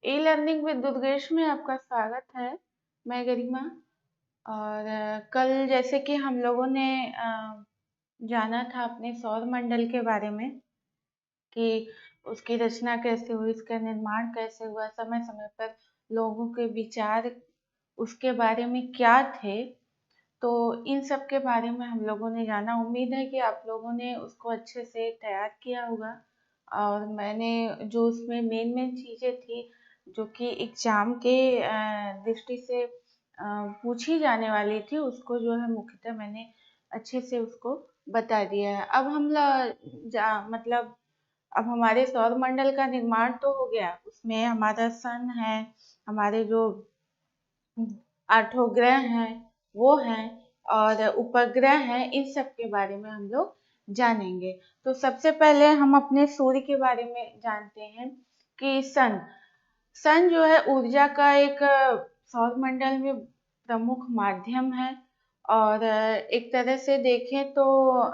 E learning with Durgesh में आपका स्वागत है। मैं गरिमा। और कल जैसे कि हम लोगों ने जाना था अपने सौर मंडल के बारे में कि उसकी रचना कैसे हुई, उसका निर्माण कैसे हुआ, समय समय पर लोगों के विचार उसके बारे में क्या थे। तो इन सब के बारे में हम लोगों ने जाना। उम्मीद है कि आप लोगों ने उसको अच्छे से तैयार किया होगा। और मैंने जो उसमें मेन मेन चीज़ें थी जो कि एग्जाम के दृष्टि से पूछी जाने वाली थी, उसको जो है मुख्यतः मैंने अच्छे से उसको बता दिया है। अब हम मतलब अब हमारे सौर मंडल का निर्माण तो हो गया, उसमें हमारा सन है, हमारे जो 8 ग्रह हैं वो हैं, और उपग्रह हैं, इन सब के बारे में हम लोग जानेंगे। तो सबसे पहले हम अपने सूर्य के बारे में जानते हैं कि सन जो है ऊर्जा का एक सौर मंडल में प्रमुख माध्यम है। और एक तरह से देखें तो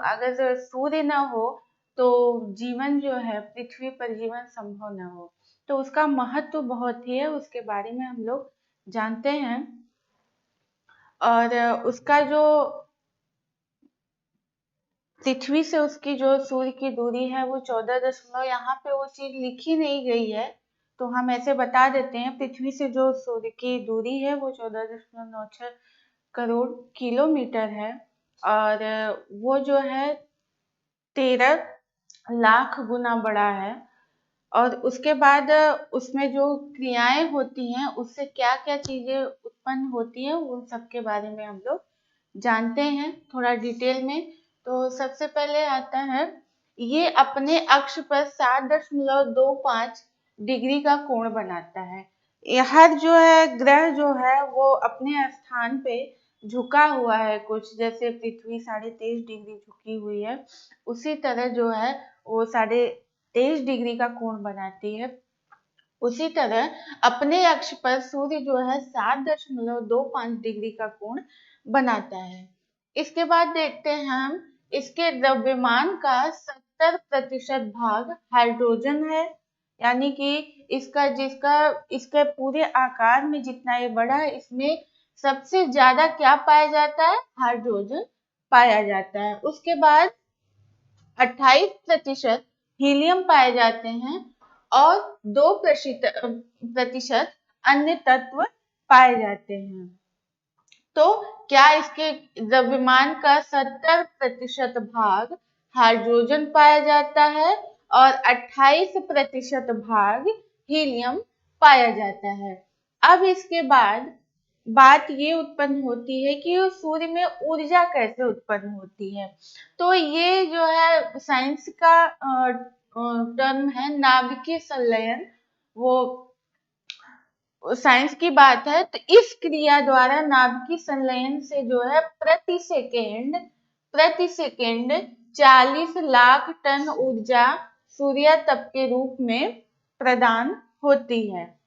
अगर सूर्य न हो तो जीवन जो है, पृथ्वी पर जीवन संभव न हो। तो उसका महत्व बहुत ही है, उसके बारे में हम लोग जानते हैं। और उसका जो पृथ्वी से उसकी जो सूर्य की दूरी है वो 14 यहाँ पे वो चीज लिखी नहीं गई है, तो हम ऐसे बता देते हैं। पृथ्वी से जो सूर्य की दूरी है वो 14.96 करोड़ किलोमीटर है। और वो जो है 13 लाख गुना बड़ा है। और उसके बाद उसमें जो क्रियाएं होती हैं उससे क्या क्या चीजें उत्पन्न होती हैं, उन सब के बारे में हम लोग जानते हैं थोड़ा डिटेल में। तो सबसे पहले आता है, ये अपने अक्ष पर 7.25 डिग्री का कोण बनाता है। हर जो है ग्रह जो है वो अपने स्थान पे झुका हुआ है, कुछ जैसे पृथ्वी 23.5 डिग्री झुकी हुई है, उसी तरह जो है वो 23.5 डिग्री का कोण बनाती है। उसी तरह अपने अक्ष पर सूर्य जो है 7.25 डिग्री का कोण बनाता है। इसके बाद देखते हैं हम, इसके द्रव्यमान का 70% भाग हाइड्रोजन है। यानी कि इसके पूरे आकार में जितना ये बड़ा है, इसमें सबसे ज्यादा क्या पाया जाता है? हाइड्रोजन पाया जाता है। उसके बाद 28% हीलियम पाए जाते हैं और 2% अन्य तत्व पाए जाते हैं। तो क्या इसके द्रव्यमान का 70% भाग हाइड्रोजन पाया जाता है और 28% भाग हीलियम पाया जाता है। अब इसके बाद बात ये उत्पन्न होती है कि सूर्य में ऊर्जा कैसे उत्पन्न होती है। तो ये जो है साइंस का टर्म है नाभिकीय संलयन। वो साइंस की बात है। तो इस क्रिया द्वारा नाभिकीय संलयन से जो है प्रति सेकेंड 40 लाख टन ऊर्जा सूर्यातप के रूप में प्रदान होती है।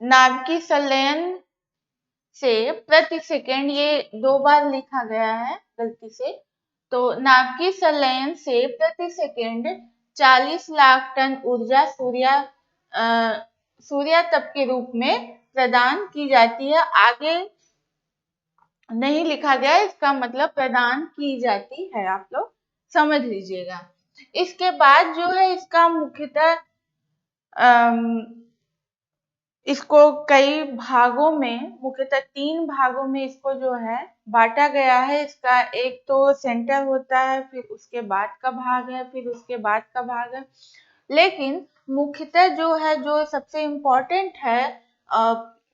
नाभिकीय संलयन से प्रति सेकेंड, ये 2 बार लिखा गया है गलती से। तो नाभिकीय संलयन से प्रति सेकेंड 40 लाख टन ऊर्जा सूर्यातप के रूप में प्रदान की जाती है। आगे नहीं लिखा गया, इसका मतलब प्रदान की जाती है, आप लोग समझ लीजिएगा। इसके बाद जो है इसका मुख्यतः इसको कई भागों में, मुख्यतः 3 भागों में इसको जो है बांटा गया है। इसका एक तो सेंटर होता है, फिर उसके बाद का भाग है, फिर उसके बाद का भाग है। लेकिन मुख्यतः जो है, जो सबसे इम्पोर्टेंट है,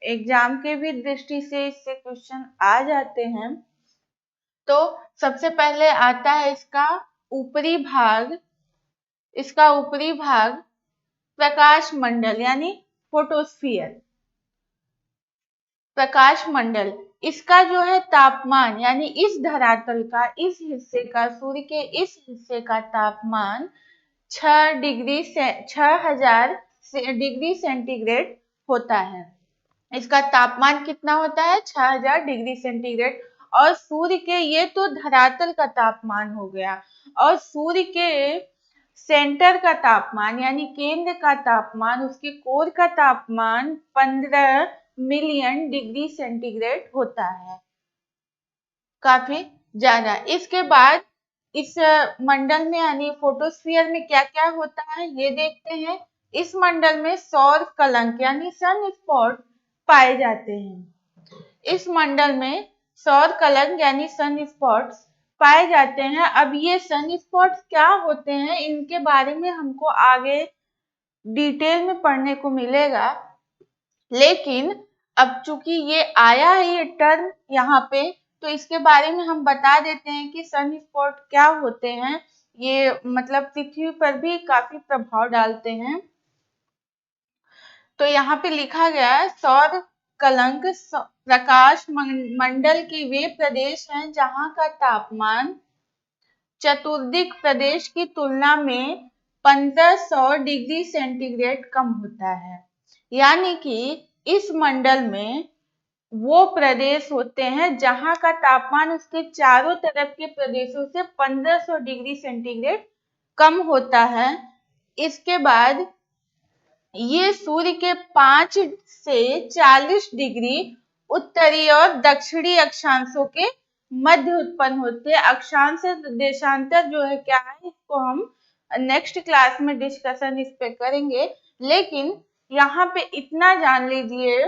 एग्जाम के भी दृष्टि से इससे क्वेश्चन आ जाते हैं। तो सबसे पहले आता है इसका ऊपरी भाग। इसका ऊपरी भाग प्रकाश मंडल यानी फोटोस्फीयर, प्रकाश मंडल। इसका जो है तापमान, यानी इस धरातल का, इस हिस्से का, सूर्य के इस हिस्से का तापमान 6000 डिग्री सेंटीग्रेड होता है। इसका तापमान कितना होता है? 6000 डिग्री सेंटीग्रेड। और सूर्य के, ये तो धरातल का तापमान हो गया, और सूर्य के सेंटर का तापमान यानी केंद्र का तापमान, उसके कोर का तापमान 15 मिलियन डिग्री सेंटीग्रेड होता है, काफी ज्यादा। इसके बाद इस मंडल में यानी फोटोस्फीयर में क्या क्या होता है ये देखते हैं। इस मंडल में सौर कलंक यानी सन स्पॉट पाए जाते हैं। इस मंडल में सौर कलंक यानी सन स्पॉट्स पाए जाते हैं। अब ये सन स्पॉट्स क्या होते हैं इनके बारे में हमको आगे डिटेल में पढ़ने को मिलेगा, लेकिन अब चूंकि ये आया है ये टर्म यहाँ पे, तो इसके बारे में हम बता देते हैं कि सन स्पॉट क्या होते हैं। ये मतलब पृथ्वी पर भी काफी प्रभाव डालते हैं। तो यहाँ पे लिखा गया है सौर कलंक प्रकाश मंडल के वे प्रदेश हैं जहाँ का तापमान चतुर्दिक प्रदेश की तुलना में 1500 डिग्री सेंटीग्रेड कम होता है। यानी कि इस मंडल में वो प्रदेश होते हैं जहां का तापमान उसके चारों तरफ के प्रदेशों से 1500 डिग्री सेंटीग्रेड कम होता है। इसके बाद ये सूर्य के 5 से 40 डिग्री उत्तरी और दक्षिणी अक्षांशों के मध्य उत्पन्न होते हैं। अक्षांश देशांतर जो है क्या है इसको हम नेक्स्ट क्लास में डिस्कशन इस पे करेंगे, लेकिन यहाँ पे इतना जान लीजिए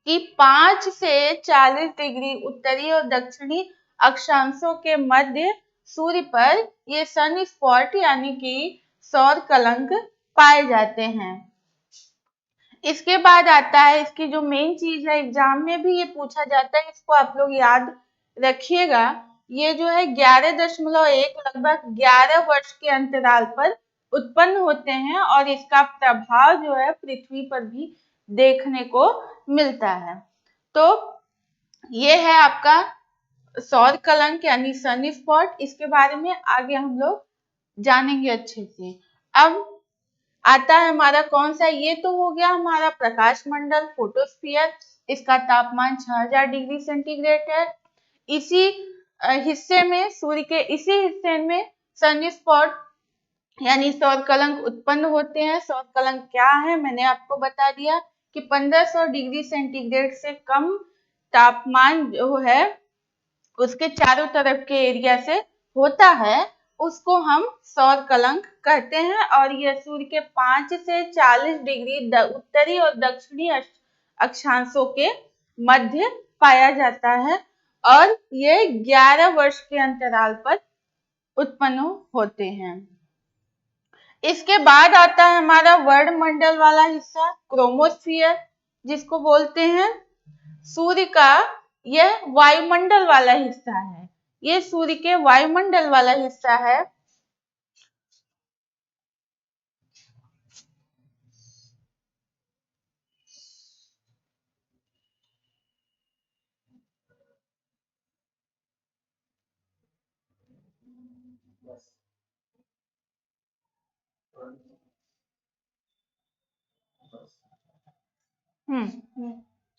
कि 5 से 40 डिग्री उत्तरी और दक्षिणी अक्षांशों के मध्य सूर्य पर ये सन स्पॉट यानी कि सौर कलंक पाए जाते हैं। इसके बाद आता है इसकी जो मेन चीज है, एग्जाम में भी ये पूछा जाता है, इसको आप लोग याद रखिएगा। ये जो है 11.1 लगभग 11 वर्ष के अंतराल पर उत्पन्न होते हैं और इसका प्रभाव जो है पृथ्वी पर भी देखने को मिलता है। तो ये है आपका सौर कलंक यानी सन स्पॉट। इसके बारे में आगे हम लोग जानेंगे अच्छे से। अब आता है हमारा कौन सा, ये तो हो गया हमारा प्रकाश मंडल फोटोस्फीयर। इसका तापमान 6000 डिग्री सेंटीग्रेड है। इसी हिस्से में सूर्य के इसी हिस्से में सन स्पॉट यानी सौर कलंक उत्पन्न होते हैं। सौर कलंक क्या है मैंने आपको बता दिया कि 1500 डिग्री सेंटीग्रेड से कम तापमान जो है उसके चारों तरफ के एरिया से होता है, उसको हम सौर कलंक कहते हैं। और यह सूर्य के 5 से 40 डिग्री उत्तरी और दक्षिणी अक्षांशों के मध्य पाया जाता है और ये 11 वर्ष के अंतराल पर उत्पन्न होते हैं। इसके बाद आता है हमारा वर्णमंडल वाला हिस्सा क्रोमोस्फीयर जिसको बोलते हैं। सूर्य का यह वायुमंडल वाला हिस्सा है, ये सूर्य के वायुमंडल वाला हिस्सा है।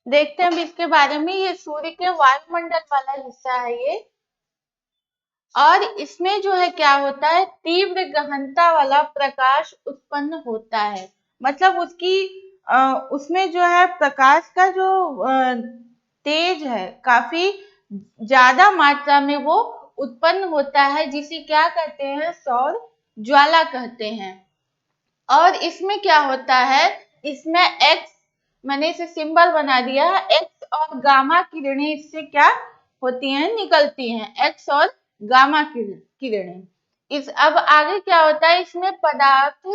देखते हैं अब इसके बारे में। ये सूर्य के वायुमंडल वाला हिस्सा है ये, और इसमें जो है क्या होता है तीव्र गहनता वाला प्रकाश उत्पन्न होता है। मतलब उसमें जो है प्रकाश का जो तेज है काफी ज्यादा मात्रा में वो उत्पन्न होता है, जिसे क्या कहते हैं सौर ज्वाला कहते हैं। और इसमें क्या होता है, इसमें एक्स, मैंने इसे सिंबल बना दिया है, एक्स और गामा किरणें इससे क्या होती हैं निकलती हैं, एक्स और गामा किरणें। इस अब आगे क्या होता है, इसमें पदार्थ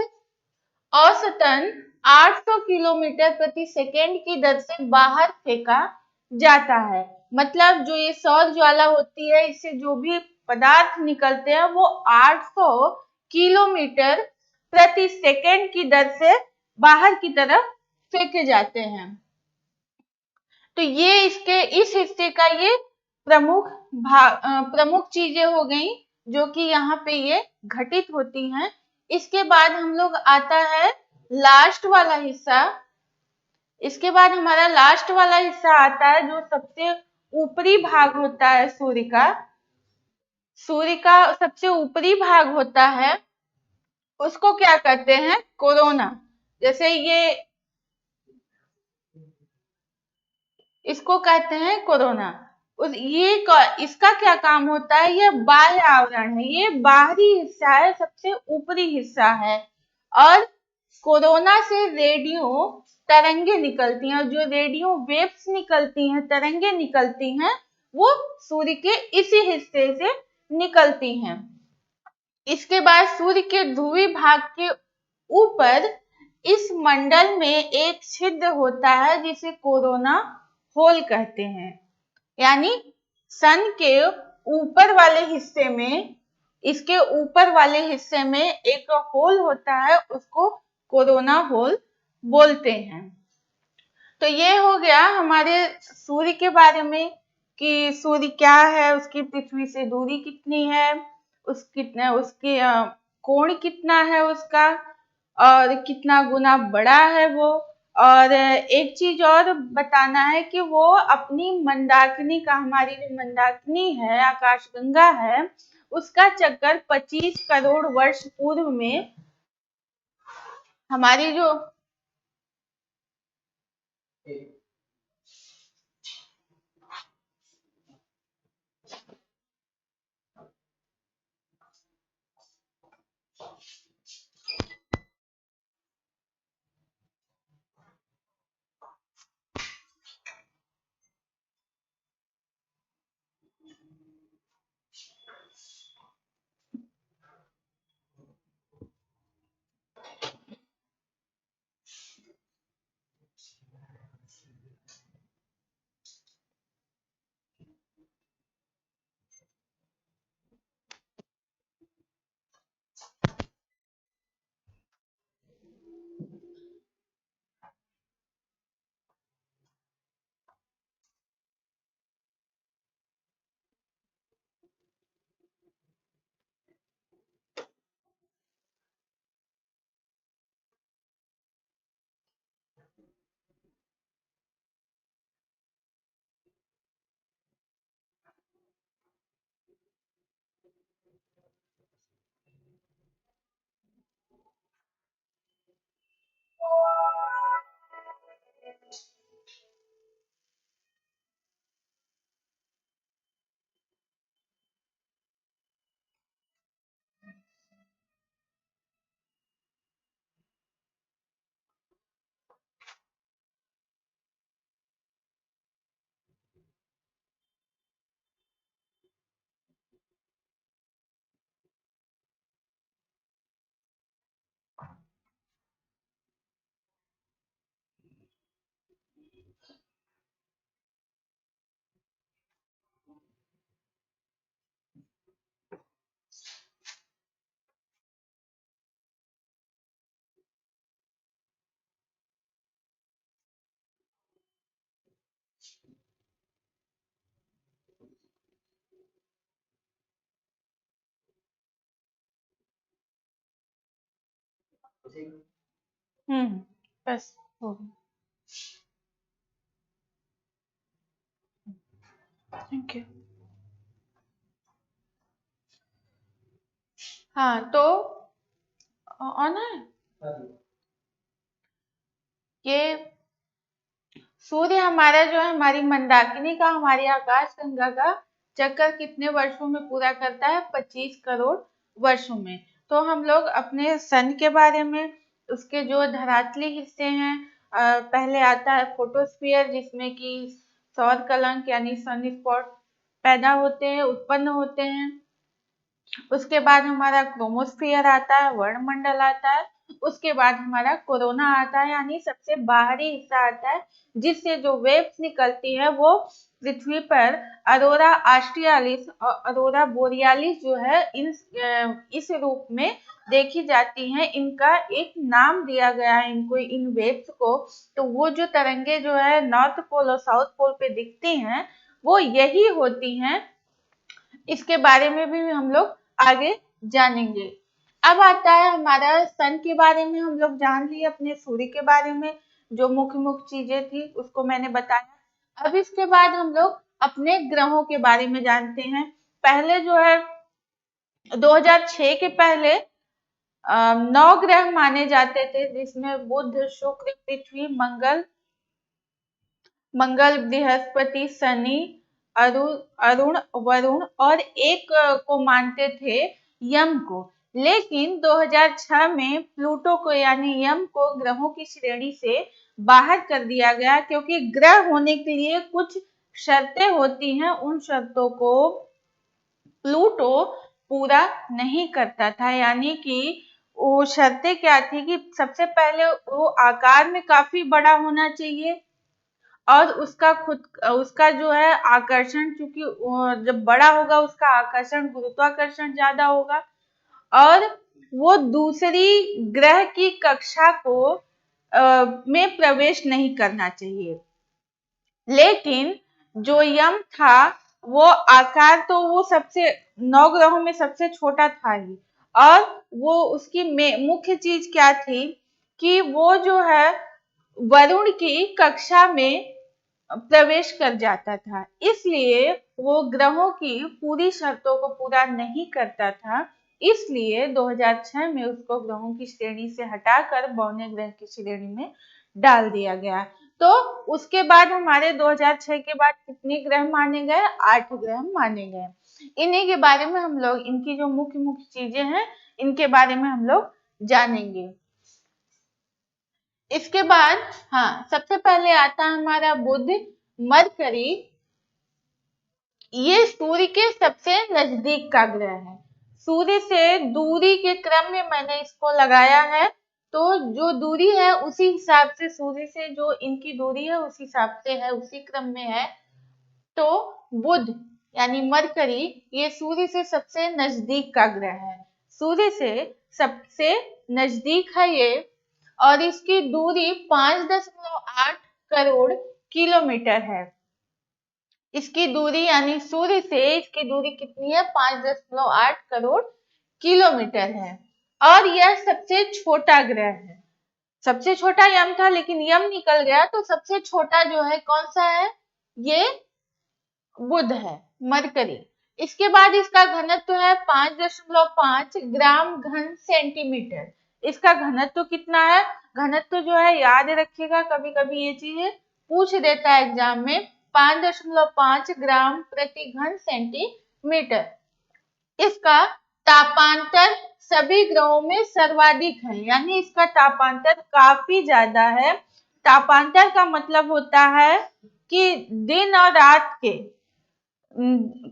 औसतन 800 किलोमीटर प्रति सेकेंड की दर से बाहर फेंका जाता है। मतलब जो ये सौर ज्वाला होती है इससे जो भी पदार्थ निकलते हैं वो 800 किलोमीटर प्रति सेकेंड की दर से बाहर की तरफ फेंके जाते हैं। तो ये इसके इस हिस्से का ये प्रमुख चीजें हो गई जो कि यहाँ पे ये घटित होती हैं। इसके बाद हम लोग आता है लास्ट वाला हिस्सा। इसके बाद हमारा लास्ट वाला हिस्सा आता है जो सबसे ऊपरी भाग होता है सूर्य का। सूर्य का सबसे ऊपरी भाग होता है उसको क्या कहते हैं, कोरोना। जैसे ये इसको कहते हैं कोरोना। इसका क्या काम होता है, ये बाह्य आवरण है, ये बाहरी हिस्सा है, सबसे ऊपरी हिस्सा है। और कोरोना से रेडियो तरंगे निकलती हैं, और जो रेडियो वेव्स निकलती हैं, तरंगे निकलती हैं, वो सूर्य के इसी हिस्से से निकलती हैं। इसके बाद सूर्य के ध्रुवीय भाग के ऊपर इस मंडल में एक छिद्र होता है जिसे कोरोना होल कहते हैं। यानी सन के ऊपर वाले हिस्से में, इसके ऊपर वाले हिस्से में एक होल होता है, उसको कोरोना होल बोलते हैं। तो ये हो गया हमारे सूर्य के बारे में कि सूर्य क्या है, उसकी पृथ्वी से दूरी कितनी है, उसके कोण कितना है उसका, और कितना गुना बड़ा है वो। और एक चीज और बताना है कि वो अपनी मंदाकिनी का, हमारी जो मंदाकिनी है, आकाशगंगा है, उसका चक्कर 25 करोड़ वर्ष पूर्व में हमारी जो बस हो गया। Thank you. हाँ तो ऑन है ये सूर्य हमारा जो है, हमारी मंदाकिनी का, हमारी आकाश गंगा का चक्कर कितने वर्षों में पूरा करता है, 25 करोड़ वर्षों में। तो हम लोग अपने सन के बारे में, उसके जो धरातली हिस्से हैं, पहले आता है फोटोस्फीयर, जिसमें कि सौर कलंक यानी सन स्पॉट पैदा होते हैं, उत्पन्न होते हैं। उसके बाद हमारा क्रोमोस्फियर आता है, वर्णमंडल आता है। उसके बाद हमारा कोरोना आता है, यानी सबसे बाहरी हिस्सा आता है, जिससे जो वेव्स निकलती है वो पृथ्वी पर अरोरा ऑस्ट्रियालिस और अरोरा बोरियालिस जो है, इस रूप में देखी जाती हैं। इनका एक नाम दिया गया है इनको, इन वेव्स को। तो वो जो तरंगे जो है नॉर्थ पोल और साउथ पोल पे दिखती हैं, वो यही होती हैं। इसके बारे में भी हम लोग आगे जानेंगे। अब आता है हमारा सन के बारे में, हम लोग जान लिए, अपने सूर्य के बारे में जो मुख्य मुख्य चीजें थी उसको मैंने बताया। अब इसके बाद हम लोग अपने ग्रहों के बारे में जानते हैं। पहले जो है 2006 के पहले 9 ग्रह माने जाते थे, जिसमें बुध, शुक्र, पृथ्वी, मंगल, बृहस्पति, शनि, अरुण, वरुण और एक को मानते थे यम को। लेकिन 2006 में प्लूटो को यानी यम को ग्रहों की श्रेणी से बाहर कर दिया गया, क्योंकि ग्रह होने के लिए कुछ शर्तें होती हैं, उन शर्तों को प्लूटो पूरा नहीं करता था। यानी कि वो शर्तें क्या थी कि सबसे पहले वो आकार में काफी बड़ा होना चाहिए, और उसका जो है आकर्षण, चूंकि जब बड़ा होगा उसका आकर्षण, गुरुत्वाकर्षण ज्यादा होगा, और वो दूसरी ग्रह की कक्षा को में प्रवेश नहीं करना चाहिए। लेकिन जो यम था वो आकार तो वो सबसे 9 ग्रहों में सबसे छोटा था ही, और वो उसकी मुख्य चीज क्या थी कि वो जो है वरुण की कक्षा में प्रवेश कर जाता था, इसलिए वो ग्रहों की पूरी शर्तों को पूरा नहीं करता था। इसलिए 2006 में उसको ग्रहों की श्रेणी से हटाकर बौने ग्रह की श्रेणी में डाल दिया गया। तो उसके बाद हमारे 2006 के बाद कितने ग्रह माने गए? 8 ग्रह माने गए। इन्हीं के बारे में हम लोग, इनकी जो मुख्य मुख्य चीजें हैं, इनके बारे में हम लोग जानेंगे। इसके बाद सबसे पहले आता है हमारा बुध, मरकरी। ये सूर्य के सबसे नजदीक का ग्रह है। सूर्य से दूरी के क्रम में मैंने इसको लगाया है, तो जो दूरी है उसी हिसाब से, सूर्य से जो इनकी दूरी है उस हिसाब से है, उसी क्रम में है। तो बुध यानी मरकरी ये सूर्य से सबसे नजदीक का ग्रह है, सूर्य से सबसे नजदीक है ये, और इसकी दूरी 5.8 करोड़ किलोमीटर है। इसकी दूरी यानी सूर्य से इसकी दूरी कितनी है? 5.8 करोड़ किलोमीटर है, और यह सबसे छोटा ग्रह है। सबसे छोटा यम था, लेकिन यम निकल गया, तो सबसे छोटा जो है कौन सा है? ये बुध है, मरकरी। इसके बाद इसका घनत्व है 5.5 ग्राम घन सेंटीमीटर। इसका घनत्व कितना है? घनत्व जो है याद रखिएगा, कभी कभी ये चीजें पूछ देता है एग्जाम में। 5.5 ग्राम प्रति घन सेंटीमीटर। इसका तापांतर सभी ग्रहों में सर्वाधिक है, यानी इसका तापांतर काफी ज्यादा है। तापांतर का मतलब होता है कि दिन और रात के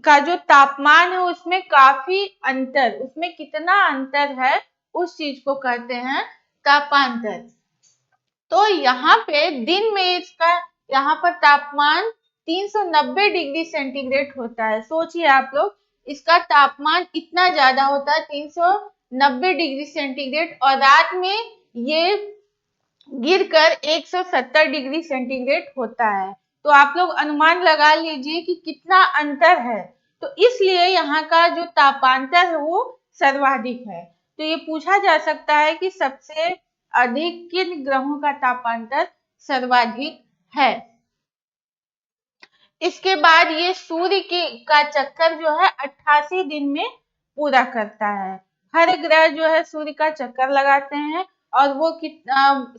का जो तापमान है उसमें काफी अंतर, उसमें कितना अंतर है उस चीज को कहते हैं तापांतर। तो यहाँ पे दिन में इसका यहाँ पर तापमान 390 डिग्री सेंटीग्रेड होता है। सोचिए आप लोग, इसका तापमान इतना ज्यादा होता है 390 डिग्री सेंटीग्रेड, और रात में ये गिरकर 170 डिग्री सेंटीग्रेड होता है। तो आप लोग अनुमान लगा लीजिए कि कितना अंतर है। तो इसलिए यहाँ का जो तापांतर है वो सर्वाधिक है। तो ये पूछा जा सकता है कि सबसे अधिक किन ग्रहों का तापांतर सर्वाधिक है। इसके बाद ये सूर्य का चक्कर जो है 88 दिन में पूरा करता है। हर ग्रह जो है सूर्य का चक्कर लगाते हैं, और वो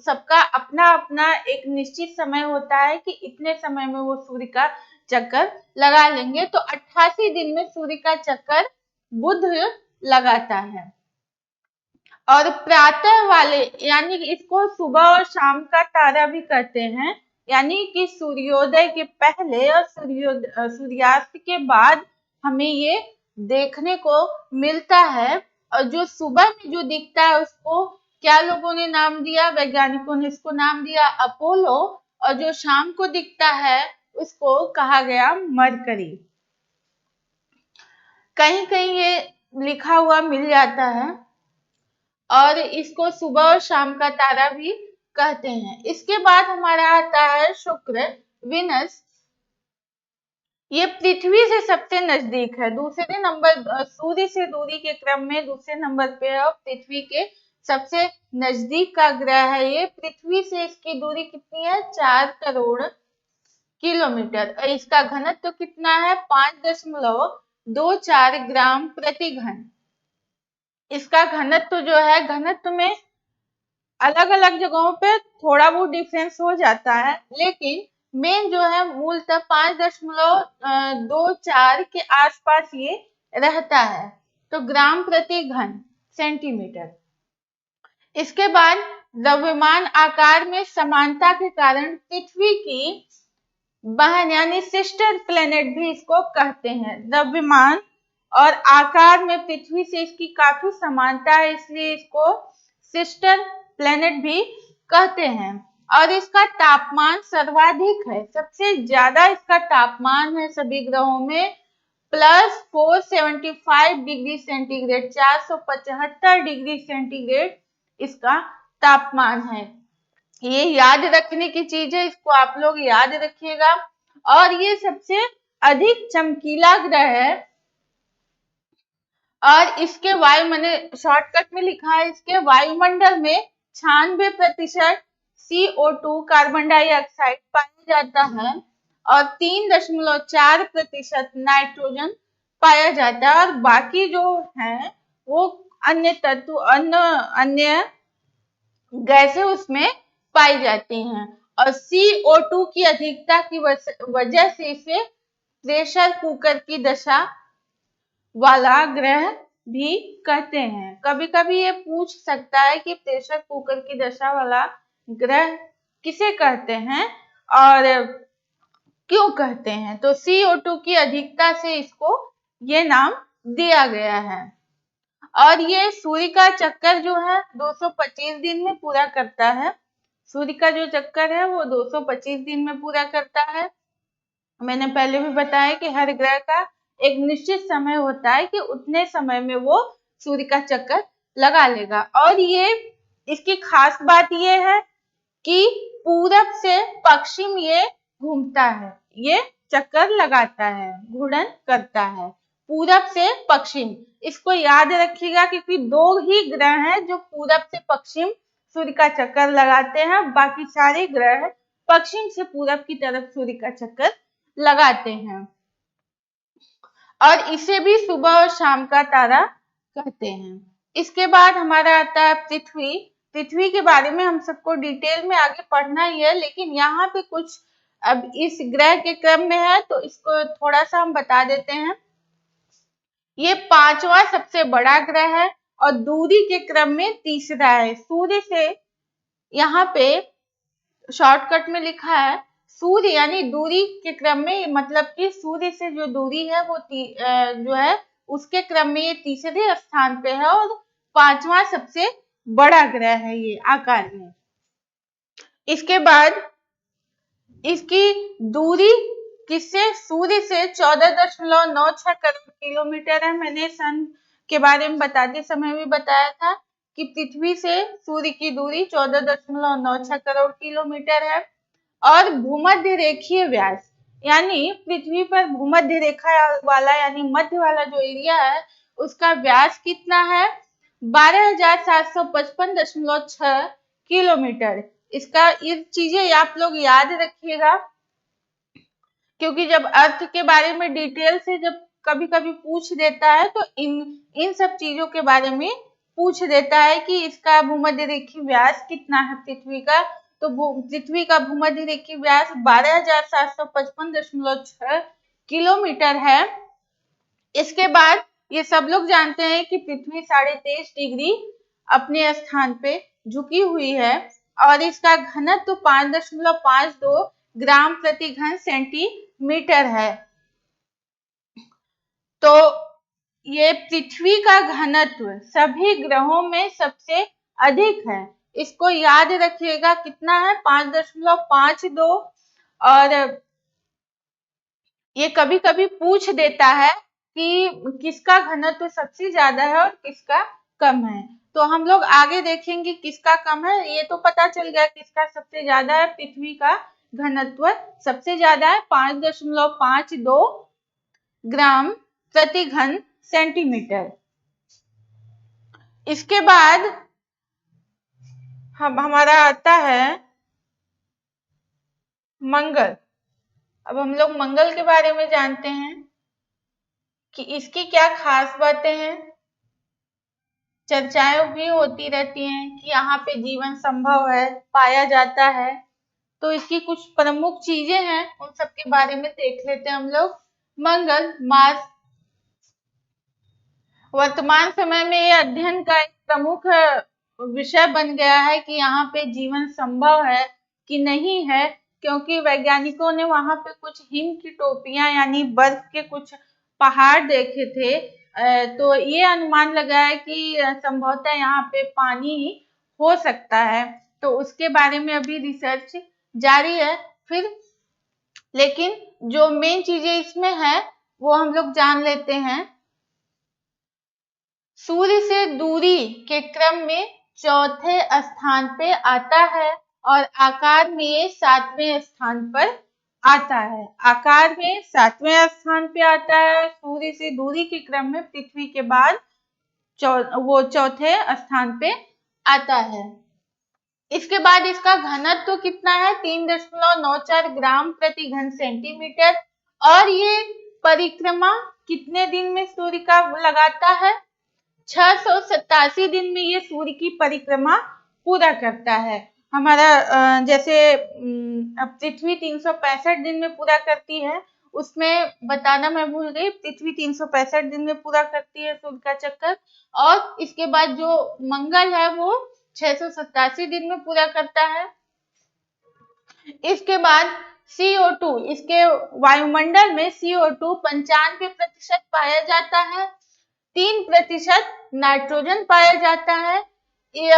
सबका अपना अपना एक निश्चित समय होता है कि इतने समय में वो सूर्य का चक्कर लगा लेंगे। तो 88 दिन में सूर्य का चक्कर बुध लगाता है। और प्रातः वाले, यानी कि इसको सुबह और शाम का तारा भी कहते हैं, यानी कि सूर्योदय के पहले और सूर्यास्त के बाद हमें ये देखने को मिलता है। और जो सुबह में जो दिखता है उसको क्या लोगों ने नाम दिया? वैज्ञानिकों ने इसको नाम दिया अपोलो, और जो शाम को दिखता है उसको कहा गया मरकरी। कहीं कहीं ये लिखा हुआ मिल जाता है, और इसको सुबह और शाम का तारा भी कहते हैं। इसके बाद हमारा आता है शुक्र, विनस। ये पृथ्वी से सबसे नजदीक है, दूसरे नंबर सूर्य से दूरी के क्रम में दूसरे नंबर पे है, और पृथ्वी के सबसे नजदीक का ग्रह है ये। पृथ्वी से इसकी दूरी कितनी है? 4 करोड़ किलोमीटर। और इसका घनत्व कितना है? 5.24 ग्राम प्रति घन इसका घनत्व जो है, घनत्व में अलग अलग जगहों पे थोड़ा बहुत डिफरेंस हो जाता है, लेकिन मेन जो है मूलतः 5.24 के आसपास ये रहता है, तो ग्राम प्रति घन सेंटीमीटर। इसके बाद द्रव्यमान आकार में समानता के कारण पृथ्वी की बहन यानी सिस्टर प्लेनेट भी इसको कहते हैं। द्रव्यमान और आकार में पृथ्वी से इसकी काफी समानता है, इसलिए इसको सिस्टर प्लेनेट भी कहते हैं। और इसका तापमान सर्वाधिक है, सबसे ज्यादा इसका तापमान है सभी ग्रहों में, +475 डिग्री सेंटीग्रेड, 475 डिग्री सेंटीग्रेड इसका तापमान है। ये याद रखने की चीज है, इसको आप लोग याद रखिएगा। और ये सबसे अधिक चमकीला ग्रह है, और इसके वायु, मैंने शॉर्टकट में लिखा है, इसके वायुमंडल में 96% CO2 कार्बन डाइऑक्साइड पाया जाता है और 3.4% नाइट्रोजन पाया जाता है, और बाकी जो है वो अन्य तत्व, अन्य गैसें उसमें पाई जाती हैं। और CO2 की अधिकता की वजह से इसे प्रेशर कुकर की दशा वाला ग्रह भी कहते हैं। कभी कभी ये पूछ सकता है कि प्रेशर कुकर की दशा वाला ग्रह किसे कहते हैं और क्यों कहते हैं, तो CO2 की अधिकता से इसको ये नाम दिया गया है। और ये सूर्य का चक्कर जो है 225 दिन में पूरा करता है। सूर्य का जो चक्कर है वो 225 दिन में पूरा करता है। मैंने पहले भी बताया कि हर ग्रह का एक निश्चित समय होता है कि उतने समय में वो सूर्य का चक्कर लगा लेगा। और ये इसकी खास बात ये है कि पूरब से पश्चिम ये घूमता है, ये चक्कर लगाता है, घूर्णन करता है पूरब से पश्चिम। इसको याद रखिएगा क्योंकि दो ही ग्रह हैं जो पूरब से पश्चिम सूर्य का चक्कर लगाते हैं, बाकी सारे ग्रह पश्चिम से पूरब की तरफ सूर्य का चक्कर लगाते हैं। और इसे भी सुबह और शाम का तारा कहते हैं। इसके बाद हमारा आता है पृथ्वी। पृथ्वी के बारे में हम सबको डिटेल में आगे पढ़ना ही है, लेकिन यहाँ पे कुछ अब इस ग्रह के क्रम में है तो इसको थोड़ा सा हम बता देते हैं। ये 5वां सबसे बड़ा ग्रह है और दूरी के क्रम में तीसरा है। सूर्य से, यहाँ पे शॉर्टकट में लिखा है सूर्य यानी दूरी के क्रम में, मतलब कि सूर्य से जो दूरी है वो जो है उसके क्रम में ये तीसरे स्थान पे है और 5वां सबसे बड़ा ग्रह है ये आकार में। इसके बाद इसकी दूरी किससे, सूर्य से 14.96 करोड़ किलोमीटर है। मैंने सन के बारे में बताते समय भी बताया था कि पृथ्वी से सूर्य की दूरी 14.96 करोड़ किलोमीटर है। और भूमध्य रेखीय व्यास यानी पृथ्वी पर भूमध्य रेखा वाला यानी मध्य वाला जो एरिया है उसका व्यास कितना है, 12,755.6 किलोमीटर। इसका ये चीजें आप लोग याद रखिएगा क्योंकि जब अर्थ के बारे में डिटेल से जब कभी कभी पूछ देता है तो इन सब चीजों के बारे में पूछ देता है कि इसका भूमध्य रेखीय व्यास कितना है पृथ्वी का। तो पृथ्वी का भूमध्य रेखीय व्यास 12,755.6 किलोमीटर है। इसके बाद ये सब लोग जानते हैं कि पृथ्वी 23.5 डिग्री अपने स्थान पे झुकी हुई है और इसका घनत्व 5.52 ग्राम प्रति घन सेंटीमीटर है। तो ये पृथ्वी का घनत्व सभी ग्रहों में सबसे अधिक है, इसको याद रखिएगा कितना है, 5.52। और ये कभी कभी पूछ देता है कि किसका घनत्व सबसे ज्यादा है और किसका कम है, तो हम लोग आगे देखेंगे किसका कम है। ये तो पता चल गया किसका सबसे ज्यादा है, पृथ्वी का घनत्व सबसे ज्यादा है 5.52 ग्राम प्रति घन सेंटीमीटर। इसके बाद हमारा आता है मंगल। अब हम लोग मंगल के बारे में जानते हैं कि इसकी क्या खास बातें हैं। चर्चाएं भी होती रहती हैं कि यहाँ पे जीवन संभव है, पाया जाता है। तो इसकी कुछ प्रमुख चीजें हैं, उन सब के बारे में देख लेते हैं हम लोग। मंगल, मार्स। वर्तमान समय में ये अध्ययन का एक प्रमुख विषय बन गया है कि यहाँ पे जीवन संभव है कि नहीं है, क्योंकि वैज्ञानिकों ने वहां पे कुछ हिम की टोपियां यानी बर्फ के कुछ पहाड़ देखे थे। तो ये अनुमान लगा है कि संभवतः यहाँ पे पानी हो सकता है। तो उसके बारे में अभी रिसर्च जारी है। फिर लेकिन जो मेन चीजें इसमें है वो हम लोग जान लेते हैं। सूर्य से दूरी के क्रम में चौथे स्थान पे आता है और आकार में ये 7वें स्थान पर आता है। आकार में 7वें स्थान पे आता है। सूर्य से दूरी के क्रम में पृथ्वी के बाद वो चौथे स्थान पे आता है। इसके बाद इसका घनत्व तो कितना है, 3.94 ग्राम प्रति घन सेंटीमीटर। और ये परिक्रमा कितने दिन में सूर्य का लगाता है, 687 दिन में ये सूर्य की परिक्रमा पूरा करता है। हमारा जैसे पृथ्वी 365 दिन में पूरा करती है, उसमें बताना मैं भूल गई, पृथ्वी 365 दिन में पूरा करती है सूर्य का चक्कर। और इसके बाद जो मंगल है वो 687 दिन में पूरा करता है। इसके बाद CO2, इसके वायुमंडल में CO2 95% पाया जाता है, 3% नाइट्रोजन पाया जाता है।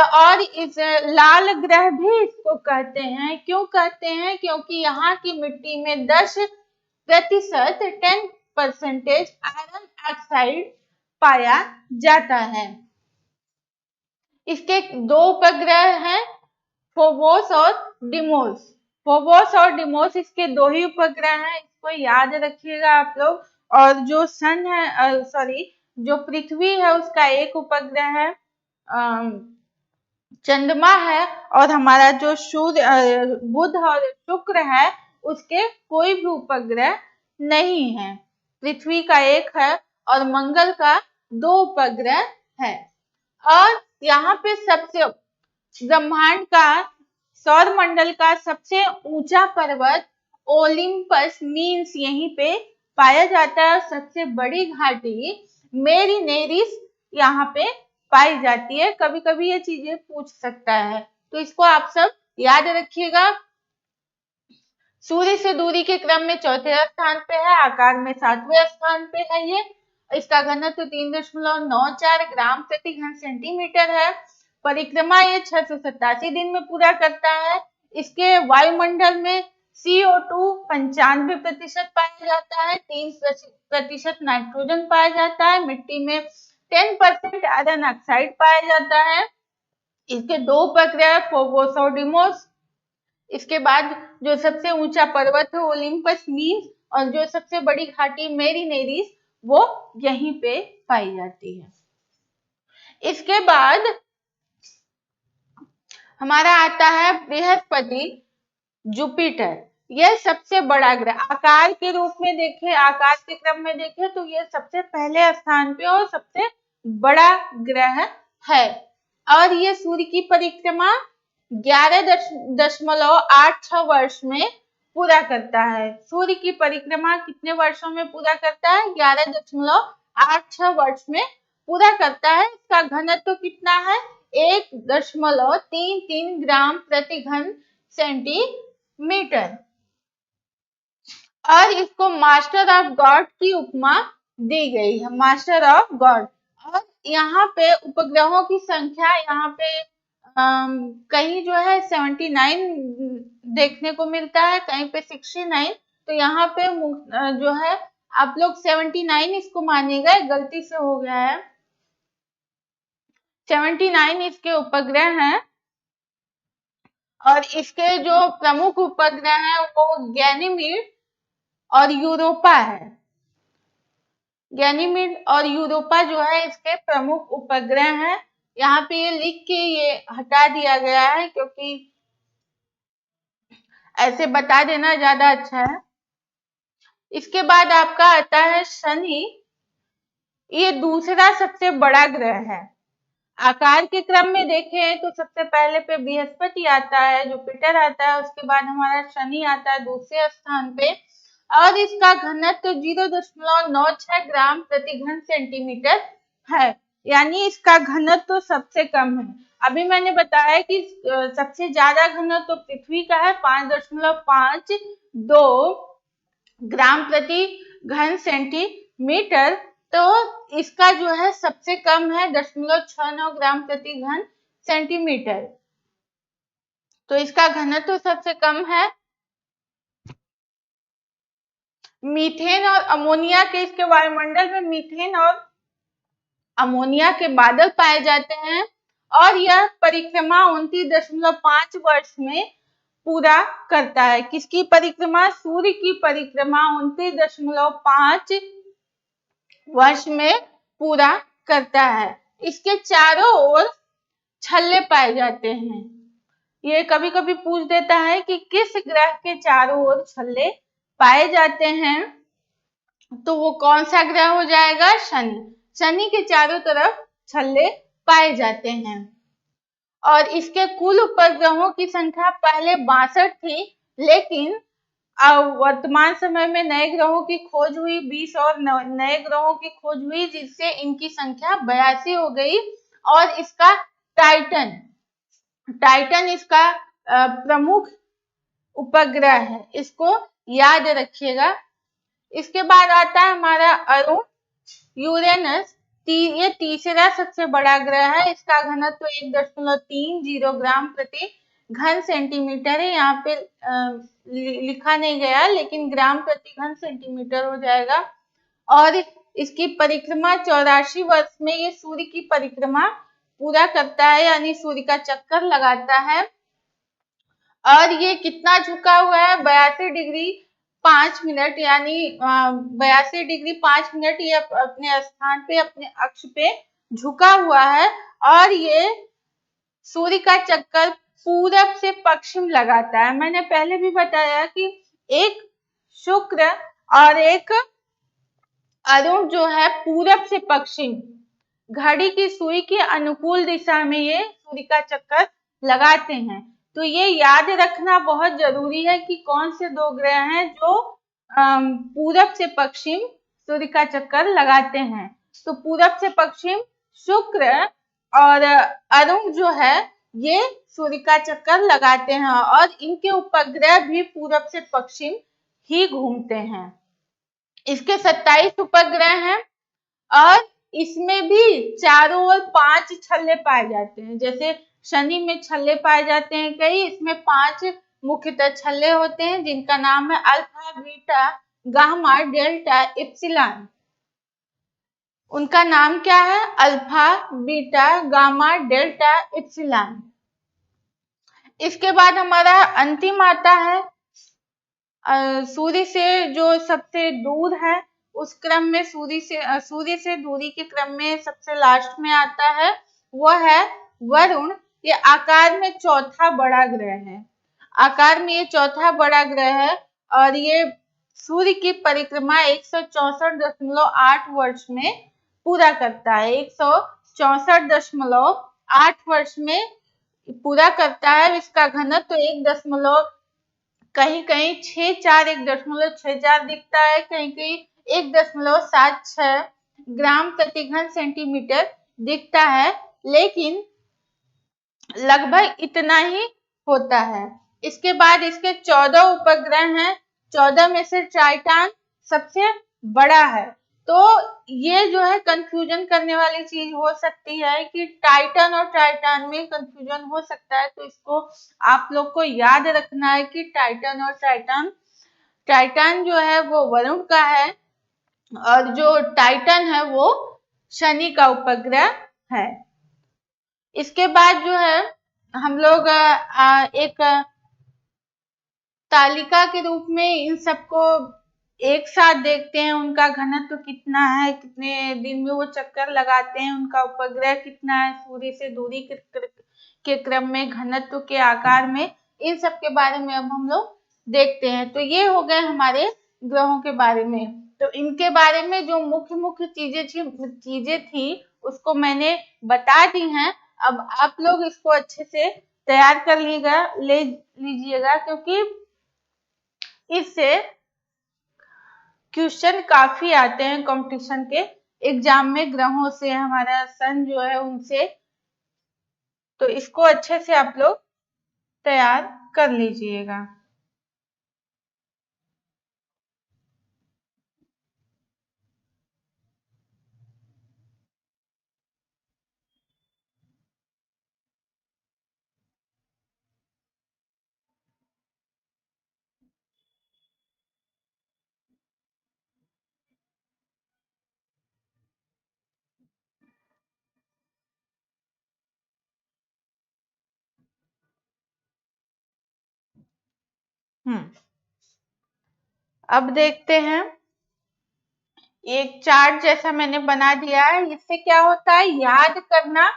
और इस लाल ग्रह भी इसको कहते हैं। क्यों कहते हैं, क्योंकि यहाँ की मिट्टी में 10% आयरन ऑक्साइड पाया जाता है। इसके दो उपग्रह हैं, फोबोस और डिमोस। फोबोस और डिमोस इसके दो ही उपग्रह हैं, इसको याद रखिएगा आप लोग। और जो सन है, जो पृथ्वी है उसका एक उपग्रह है, चंद्रमा है। और हमारा जो सूर्य, बुध और शुक्र है उसके कोई भी उपग्रह नहीं है। पृथ्वी का एक है और मंगल का 2 उपग्रह है। और यहाँ पे सबसे ब्रह्मांड का, सौर मंडल का सबसे ऊंचा पर्वत ओलिम्पस मीन्स यहीं पे पाया जाता है। सबसे बड़ी घाटी मेरीनेरिस यहाँ पे पाई जाती है। कभी कभी ये चीजें पूछ सकता है, तो इसको आप सब याद रखिएगा। सूर्य से दूरी के क्रम में चौथे स्थान पे है, आकार में 7वें स्थान पे है ये। इसका घनत्व 3.94 ग्राम प्रति घन सेंटीमीटर है। परिक्रमा ये 687 दिन में पूरा करता है। इसके वायुमंडल में CO2 95% पाया जाता है, 3% नाइट्रोजन पाया जाता है, मिट्टी में 10% आयरन ऑक्साइड पाया जाता है। इसके 2 उपग्रह फोबोस और डिमोस। इसके बाद जो सबसे ऊंचा पर्वत है ओलिम्पस मीन्स, और जो सबसे बड़ी घाटी मेरीनेरिस वो यहीं पे पाई जाती है। इसके बाद हमारा आता है बृहस्पति, जुपिटर। यह सबसे बड़ा ग्रह, आकार के रूप में देखें, आकार के क्रम में देखें तो यह सबसे पहले स्थान पे और सबसे बड़ा ग्रह है। और ये सूर्य की परिक्रमा 11.86 वर्ष में पूरा करता है। सूर्य की परिक्रमा कितने वर्षों में पूरा करता है, 11.86 वर्ष में पूरा करता है। इसका घनत्व कितना है, 1.33 ग्राम प्रति घन सेंटीमीटर। और इसको मास्टर ऑफ गॉड की उपमा दी गई है, मास्टर ऑफ गॉड। और यहाँ पे उपग्रहों की संख्या, यहाँ पे कहीं जो है 79 देखने को मिलता है, कहीं पे 69। तो यहाँ पे जो है आप लोग 79 इसको मानिएगा, गलती से हो गया है। 79 इसके उपग्रह हैं। और इसके जो प्रमुख उपग्रह हैं वो गैनीमीड और यूरोपा है। गैनीमीड और यूरोपा जो है इसके प्रमुख उपग्रह हैं। यहाँ पे ये लिख के ये हटा दिया गया है क्योंकि ऐसे बता देना ज्यादा अच्छा है। इसके बाद आपका आता है शनि। ये दूसरा सबसे बड़ा ग्रह है। आकार के क्रम में देखें तो सबसे पहले पे बृहस्पति आता है, जुपिटर आता है, उसके बाद हमारा शनि आता है दूसरे स्थान पे, और इसका घनत्व 0.96 ग्राम प्रति घन सेंटीमीटर है, यानी इसका घनत्व सबसे कम है। अभी मैंने बताया कि सबसे ज्यादा घनत्व पृथ्वी का है 5.52 ग्राम प्रति घन सेंटीमीटर, तो इसका जो है सबसे कम है 0.69 ग्राम प्रति घन सेंटीमीटर, तो इसका घनत्व सबसे कम है। मीथेन और अमोनिया के, इसके वायुमंडल में मीथेन और अमोनिया के बादल पाए जाते हैं, और यह परिक्रमा 29.5 वर्ष में पूरा करता है। किसकी परिक्रमा? सूर्य की परिक्रमा 29.5 वर्ष में पूरा करता है। इसके चारों ओर छल्ले पाए जाते हैं। ये कभी कभी पूछ देता है कि किस ग्रह के चारों ओर छल्ले पाए जाते हैं, तो वो कौन सा ग्रह हो जाएगा? शनि। शनि के चारों तरफ छल्ले पाए जाते हैं। और इसके कुल उपग्रहों की संख्या पहले 62 थी, लेकिन वर्तमान समय में नए ग्रहों की खोज हुई, 20 और नए ग्रहों की खोज हुई, जिससे इनकी संख्या 82 हो गई। और इसका टाइटन इसका प्रमुख उपग्रह है, इसको याद रखिएगा। इसके बाद आता है हमारा अरुण, यूरेनस। ये तीसरा सबसे बड़ा ग्रह है, इसका घनत्व 1.30 ग्राम प्रति घन सेंटीमीटर है। यहाँ पे लिखा नहीं गया, लेकिन ग्राम प्रति घन सेंटीमीटर हो जाएगा। और इसकी परिक्रमा 84 वर्ष में ये सूर्य की परिक्रमा पूरा करता है, यानी सूर्य का चक्कर लगाता है। और ये कितना झुका हुआ है? 82 डिग्री 5 मिनट, यानी 82 डिग्री 5 मिनट ये अपने स्थान पे, अपने अक्ष पे झुका हुआ है। और ये सूर्य का चक्कर पूरब से पश्चिम लगाता है। मैंने पहले भी बताया कि एक शुक्र और एक अरुण जो है पूरब से पश्चिम, घड़ी की सुई के अनुकूल दिशा में ये सूर्य का चक्कर लगाते हैं। तो ये याद रखना बहुत जरूरी है कि कौन से दो ग्रह हैं जो पूरब से पश्चिम सूर्य का चक्कर लगाते हैं। तो पूरब से पश्चिम शुक्र और अरुण जो है ये सूर्य का चक्कर लगाते हैं, और इनके उपग्रह भी पूरब से पश्चिम ही घूमते हैं। इसके 27 उपग्रह हैं, और इसमें भी चारों ओर 5 छल्ले पाए जाते हैं। जैसे शनि में छल्ले पाए जाते हैं कई, इसमें 5 मुख्यतः छल्ले होते हैं, जिनका नाम है alpha, beta, gamma, delta, epsilon. उनका नाम क्या है? Alpha, beta, gamma, delta, epsilon. इसके बाद हमारा अंतिम आता है सूर्य से जो सबसे दूर है, उस क्रम में सूर्य से दूरी के क्रम में सबसे लास्ट में आता है, वह है वरुण। ये आकार में चौथा बड़ा ग्रह है, आकार में ये चौथा बड़ा ग्रह है, और ये सूर्य की परिक्रमा 164.8 वर्ष में पूरा करता है। 164.8 वर्ष में पूरा करता है। इसका घनत्व कहीं कहीं 1.64 दिखता है, कहीं कहीं 1.76 ग्राम प्रति घन सेंटीमीटर दिखता है, लेकिन लगभग इतना ही होता है। इसके बाद इसके 14 उपग्रह हैं, 14 में से टाइटन सबसे बड़ा है। तो ये जो है कंफ्यूजन करने वाली चीज हो सकती है कि टाइटन और टाइटन में कंफ्यूजन हो सकता है, तो इसको आप लोग को याद रखना है कि टाइटन और टाइटन जो है वो वरुण का है, और जो टाइटन है वो शनि का उपग्रह है। इसके बाद जो है हम लोग एक तालिका के रूप में इन सबको एक साथ देखते हैं, उनका घनत्व कितना है, कितने दिन में वो चक्कर लगाते हैं, उनका उपग्रह कितना है, सूर्य से दूरी के क्रम में, घनत्व के आकार में, इन सब के बारे में अब हम लोग देखते हैं। तो ये हो गए हमारे ग्रहों के बारे में। तो इनके बारे में जो मुख्य चीजें थी उसको मैंने बता दी हैं। अब आप लोग इसको अच्छे से तैयार कर लीजिएगा, क्योंकि इससे क्वेश्चन काफी आते हैं कंपटीशन के एग्जाम में, ग्रहों से, हमारा सन जो है उनसे। तो इसको अच्छे से आप लोग तैयार कर लीजिएगा। अब देखते हैं, एक चार्ट जैसा मैंने बना दिया है। इससे क्या होता है, याद करना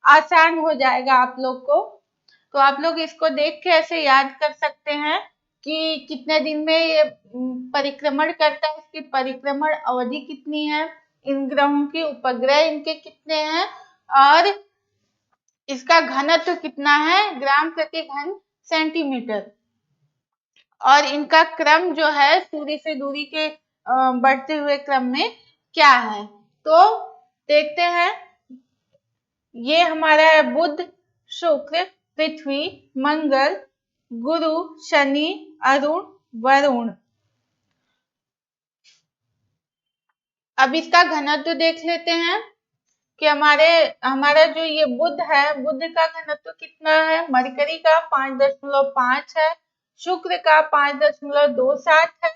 आसान हो जाएगा आप लोग को। तो आप लोग इसको देख के ऐसे याद कर सकते हैं कि कितने दिन में ये परिक्रमण करता है, इसकी परिक्रमण अवधि कितनी है, इन ग्रहों के उपग्रह इनके कितने हैं, और इसका घनत्व कितना है, ग्राम प्रति घन सेंटीमीटर, और इनका क्रम जो है सूर्य से दूरी के बढ़ते हुए क्रम में क्या है। तो देखते हैं, ये हमारा है बुध, शुक्र, पृथ्वी, मंगल, गुरु, शनि, अरुण, वरुण। अब इसका घनत्व देख लेते हैं कि हमारा जो ये बुध है, बुध का घनत्व कितना है, मरकरी का 5.5 है, शुक्र का 5.27 है,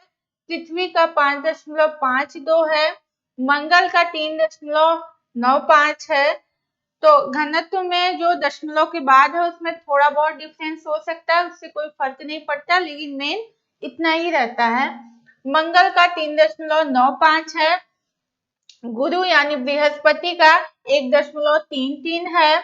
पृथ्वी का 5.52 है, मंगल का 3.95 है। तो घनत्व में जो दशमलव के बाद है उसमें थोड़ा बहुत डिफरेंस हो सकता है, उससे कोई फर्क नहीं पड़ता, लेकिन मेन इतना ही रहता है। मंगल का 3.95 है, गुरु यानी बृहस्पति का 1.33 है,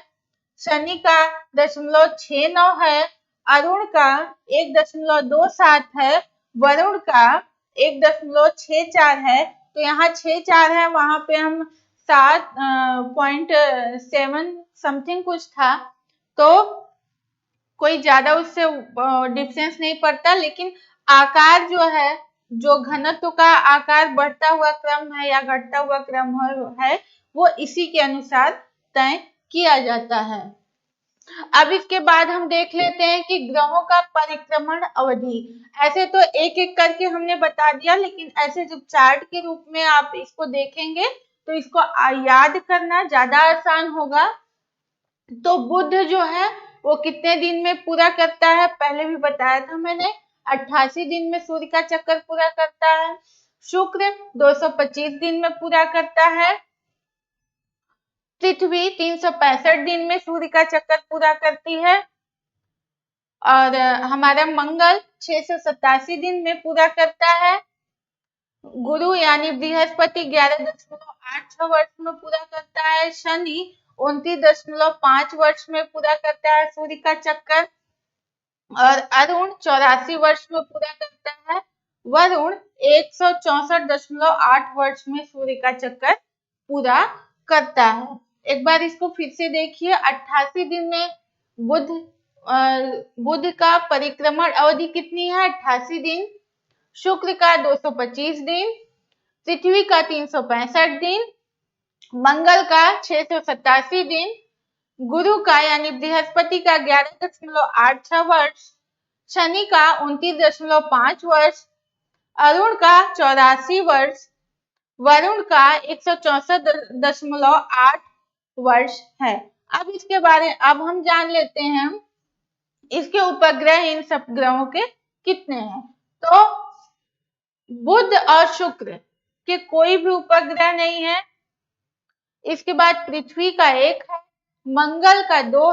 शनि का 0.69 है, अरुण का 1.27 है, वरुण का 1.64 है। तो यहाँ 64 है, वहां पे हम 7.7 समथिंग कुछ था, तो कोई ज्यादा उससे डिफरेंस नहीं पड़ता। लेकिन आकार जो है, जो घनत्व का आकार बढ़ता हुआ क्रम है या घटता हुआ क्रम है, वो इसी के अनुसार तय किया जाता है। अब इसके बाद हम देख लेते हैं कि ग्रहों का परिक्रमण अवधि। ऐसे तो एक एक करके हमने बता दिया, लेकिन ऐसे जब चार्ट के रूप में आप इसको देखेंगे तो इसको याद करना ज्यादा आसान होगा। तो बुध जो है वो कितने दिन में पूरा करता है, पहले भी बताया था मैंने, 88 दिन में सूर्य का चक्कर पूरा करता है। शुक्र 225 दिन में पूरा करता है। पृथ्वी 365 दिन में सूर्य का चक्कर पूरा करती है। और हमारा मंगल 687 दिन में पूरा करता है। गुरु यानी बृहस्पति 11.86 वर्ष में पूरा करता है। शनि 29.5 वर्ष में पूरा करता है सूर्य का चक्कर। और अरुण 84 वर्ष में पूरा करता है। वरुण 164.8 वर्ष में सूर्य का चक्कर पूरा करता है। एक बार इसको फिर से देखिए, 88 दिन में बुध का परिक्रमण अवधि कितनी है, 88 दिन। शुक्र का 225 दिन, पृथ्वी का 365 दिन, मंगल का 687 दिन, गुरु का यानी बृहस्पति का 11.86 वर्ष, शनि का 29.5 वर्ष, अरुण का 84 वर्ष, वरुण का 164.8 वर्ष है। अब हम जान लेते हैं इसके उपग्रह इन सब ग्रहों के कितने हैं। तो बुध और शुक्र के कोई भी उपग्रह नहीं है। इसके बाद पृथ्वी का 1 है, मंगल का 2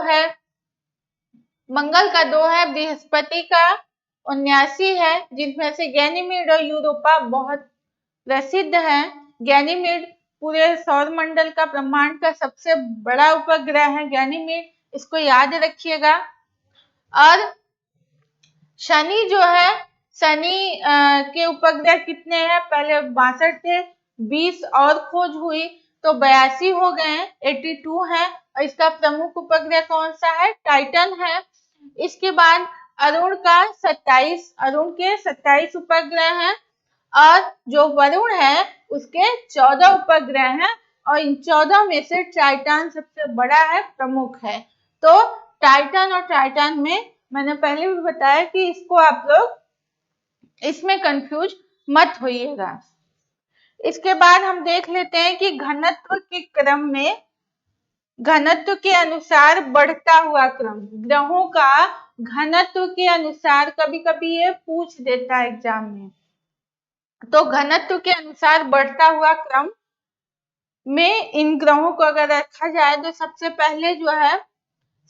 है, बृहस्पति का 79 है, जिसमें से गैनीमेड और यूरोपा बहुत प्रसिद्ध है। गैनीमेड पूरे सौर मंडल का, ब्रह्मांड का सबसे बड़ा उपग्रह है गैनीमेड, इसको याद रखिएगा। और शनि जो है, शनि के उपग्रह कितने हैं, पहले 62 थे, 20 और खोज हुई, तो 82 हो गए हैं, 82 है। और इसका प्रमुख उपग्रह कौन सा है? टाइटन है। इसके बाद अरुण का 27, अरुण के 27 उपग्रह हैं और जो वरुण है उसके 14 उपग्रह हैं और इन 14 में से टाइटन सबसे बड़ा है, प्रमुख है। तो टाइटन और टाइटन में मैंने पहले भी बताया कि इसको आप लोग इसमें कंफ्यूज मत होइएगा। इसके बाद हम देख लेते हैं कि घनत्व के क्रम में, घनत्व के अनुसार बढ़ता हुआ क्रम, ग्रहों का घनत्व के अनुसार कभी कभी ये पूछ देता है एग्जाम में। तो घनत्व के अनुसार बढ़ता हुआ क्रम में इन ग्रहों को अगर रखा जाए तो सबसे पहले जो है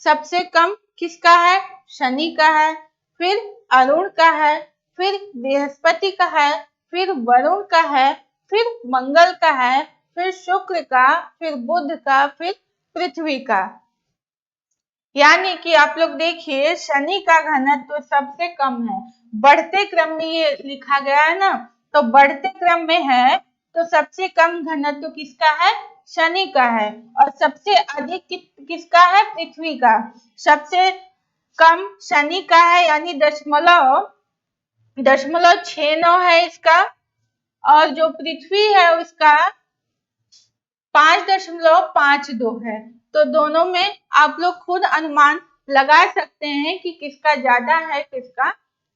सबसे कम किसका है? शनि का है, फिर अरुण का है, फिर बृहस्पति का है, फिर वरुण का है, फिर मंगल का है, फिर शुक्र का, फिर बुध का, फिर पृथ्वी का। यानी कि आप लोग देखिए शनि का घनत्व सबसे कम है, बढ़ते क्रम में ये लिखा गया है ना, तो बढ़ते क्रम में है तो सबसे कम घनत्व किसका है? शनि का है। और सबसे अधिक किसका है? पृथ्वी का। सबसे कम शनि का है यानी 0.69 है इसका, और जो पृथ्वी है उसका 5.52 है। तो दोनों में आप लोग खुद अनुमान लगा सकते हैं कि किसका ज्यादा है किसका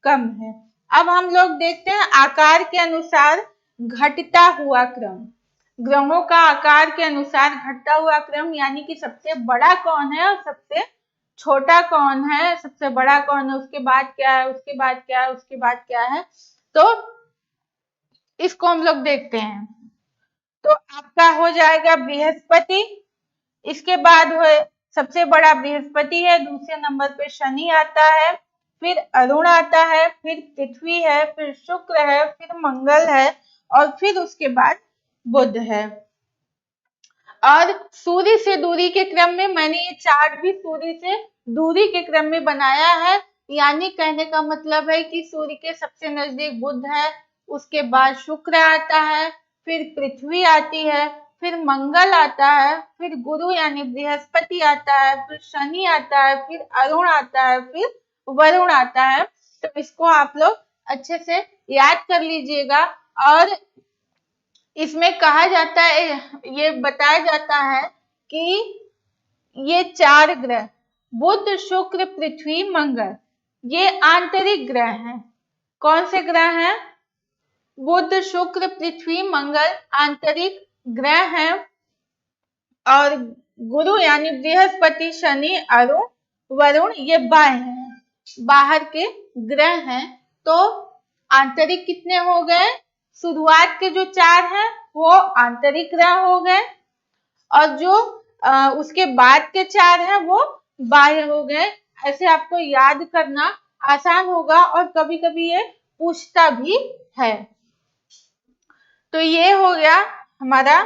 कम है। अब हम लोग देखते हैं आकार के अनुसार घटता हुआ क्रम, ग्रहों का आकार के अनुसार घटता हुआ क्रम, यानी कि सबसे बड़ा कौन है और सबसे छोटा कौन है, सबसे बड़ा कौन है, उसके बाद क्या है, उसके बाद क्या है, उसके बाद क्या है। तो इसको हम लोग देखते हैं। तो आपका हो जाएगा बृहस्पति, इसके बाद हुए सबसे बड़ा बृहस्पति है, दूसरे नंबर पे शनि आता है, फिर अरुण आता है, फिर पृथ्वी है, फिर शुक्र है, फिर मंगल है और फिर उसके बाद बुध है। और सूर्य से दूरी के क्रम में मैंने ये चार्ट भी सूर्य से दूरी के क्रम में बनाया है, यानी कहने का मतलब है कि सूर्य के सबसे नजदीक बुध है, उसके बाद शुक्र आता है, फिर पृथ्वी आती है, फिर मंगल आता है, फिर गुरु यानी बृहस्पति आता है, फिर शनि आता है, फिर अरुण आता है, फिर वरुण आता है। तो इसको आप लोग अच्छे से याद कर लीजिएगा। और इसमें कहा जाता है, ये बताया जाता है कि ये 4 ग्रह बुध शुक्र पृथ्वी मंगल ये आंतरिक ग्रह हैं। कौन से ग्रह हैं? बुध शुक्र पृथ्वी मंगल आंतरिक ग्रह हैं और गुरु यानी बृहस्पति शनि अरुण वरुण ये बाह्य हैं, बाहर के ग्रह हैं। तो आंतरिक कितने हो गए? शुरुआत के जो 4 हैं वो आंतरिक ग्रह हो गए और जो उसके बाद के 4 हैं वो बाह्य हो गए। ऐसे आपको याद करना आसान होगा और कभी कभी ये पूछता भी है। तो ये हो गया हमारा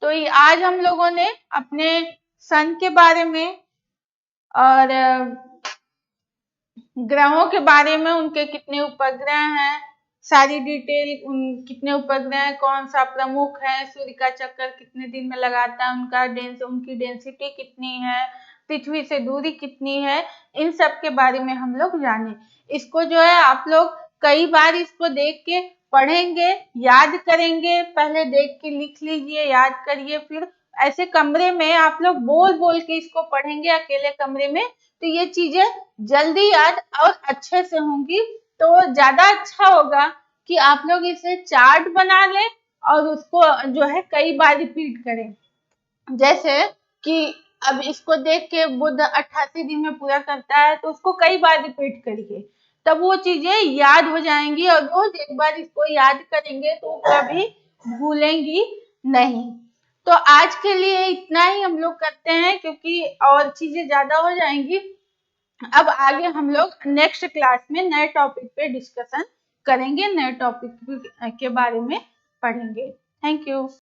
तो आज हम लोगों ने अपने सन के बारे में और ग्रहों के बारे में, उनके कितने उपग्रह हैं, सारी डिटेल, उन कितने उपग्रह हैं, कौन सा प्रमुख है, सूर्य का चक्कर कितने दिन में लगाता है, उनकी डेंसिटी कितनी है, पृथ्वी से दूरी कितनी है, इन सब के बारे में हम लोग जाने। इसको जो है आप लोग कई बार इसको देख के पढ़ेंगे, याद करेंगे, पहले देख के लिख लीजिए, याद करिए, फिर ऐसे कमरे में आप लोग बोल बोल के इसको पढ़ेंगे अकेले कमरे में, तो ये चीजें जल्दी याद और अच्छे से होंगी। तो ज्यादा अच्छा होगा कि आप लोग इसे चार्ट बना लें और उसको जो है कई बार रिपीट करें। जैसे कि अब इसको देख के बुध 88 दिन में पूरा करता है तो उसको कई बार रिपीट करिए, तब वो चीजें याद हो जाएंगी और रोज एक बार इसको याद करेंगे तो कभी भूलेंगी नहीं। तो आज के लिए इतना ही हम लोग करते हैं क्योंकि और चीजें ज्यादा हो जाएंगी। अब आगे हम लोग नेक्स्ट क्लास में नए टॉपिक पे डिस्कशन करेंगे, नए टॉपिक के बारे में पढ़ेंगे। Thank you.